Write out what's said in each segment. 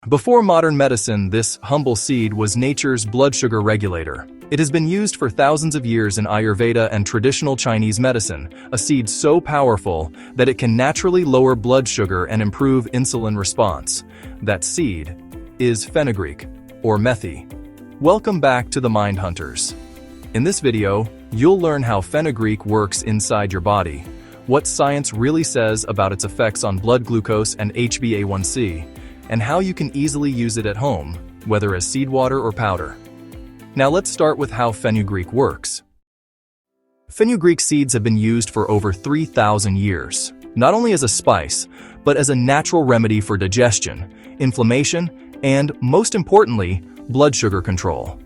Before modern medicine, this humble seed was nature's blood sugar regulator. It has been used for thousands of years in Ayurveda and traditional Chinese medicine, a seed so powerful that it can naturally lower blood sugar and improve insulin response. That seed is fenugreek, or Methi. Welcome back to the Mindhunters. In this video, you'll learn how fenugreek works inside your body, what science really says about its effects on blood glucose and HbA1c, and how you can easily use it at home, whether as seed water or powder. Now let's start with how fenugreek works. Fenugreek seeds have been used for over 3,000 years, not only as a spice, but as a natural remedy for digestion, inflammation, and, most importantly, blood sugar control.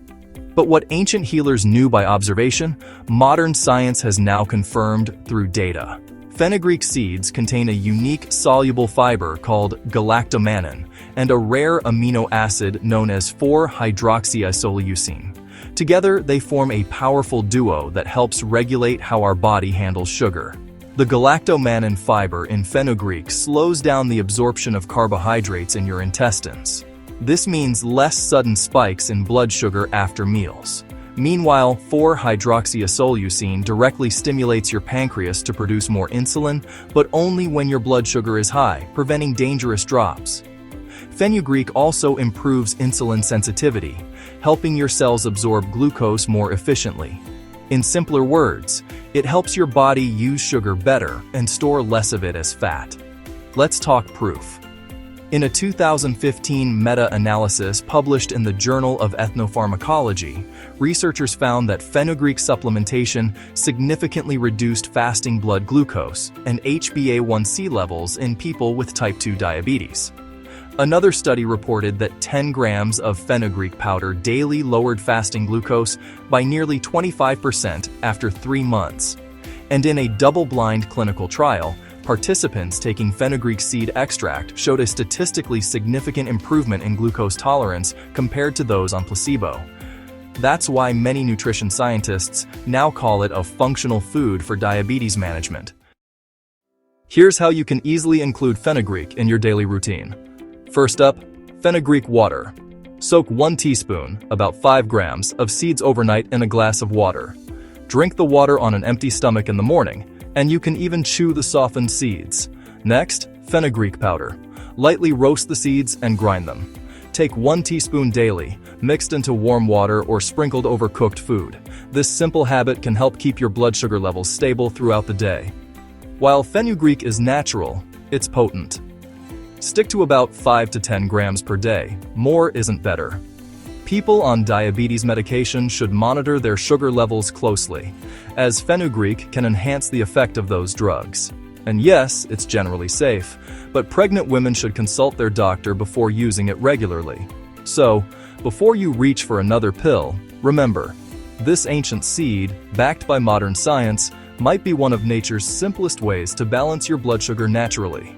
But what ancient healers knew by observation, modern science has now confirmed through data. Fenugreek seeds contain a unique soluble fiber called galactomannan and a rare amino acid known as 4-hydroxyisoleucine. Together, they form a powerful duo that helps regulate how our body handles sugar. The galactomannan fiber in fenugreek slows down the absorption of carbohydrates in your intestines. This means less sudden spikes in blood sugar after meals. Meanwhile, 4-hydroxyisoleucine directly stimulates your pancreas to produce more insulin, but only when your blood sugar is high, preventing dangerous drops. Fenugreek also improves insulin sensitivity, helping your cells absorb glucose more efficiently. In simpler words, it helps your body use sugar better and store less of it as fat. Let's talk proof. In a 2015 meta-analysis published in the Journal of Ethnopharmacology, researchers found that fenugreek supplementation significantly reduced fasting blood glucose and HbA1c levels in people with type 2 diabetes. Another study reported that 10 grams of fenugreek powder daily lowered fasting glucose by nearly 25% after 3 months. And in a double-blind clinical trial, participants taking fenugreek seed extract showed a statistically significant improvement in glucose tolerance compared to those on placebo. That's why many nutrition scientists now call it a functional food for diabetes management. Here's how you can easily include fenugreek in your daily routine. First up, fenugreek water. Soak 1 teaspoon, about 5 grams, of seeds overnight in a glass of water. Drink the water on an empty stomach in the morning, and you can even chew the softened seeds. Next, fenugreek powder. Lightly roast the seeds and grind them. Take 1 teaspoon daily, mixed into warm water or sprinkled over cooked food. This simple habit can help keep your blood sugar levels stable throughout the day. While fenugreek is natural, it's potent. Stick to about 5 to 10 grams per day. More isn't better. People on diabetes medication should monitor their sugar levels closely, as fenugreek can enhance the effect of those drugs. And yes, it's generally safe, but pregnant women should consult their doctor before using it regularly. So, before you reach for another pill, remember, this ancient seed, backed by modern science, might be one of nature's simplest ways to balance your blood sugar naturally.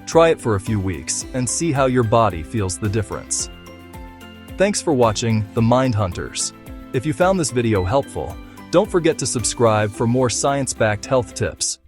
Try it for a few weeks and see how your body feels the difference. Thanks for watching The Mindhunters. If you found this video helpful, don't forget to subscribe for more science-backed health tips.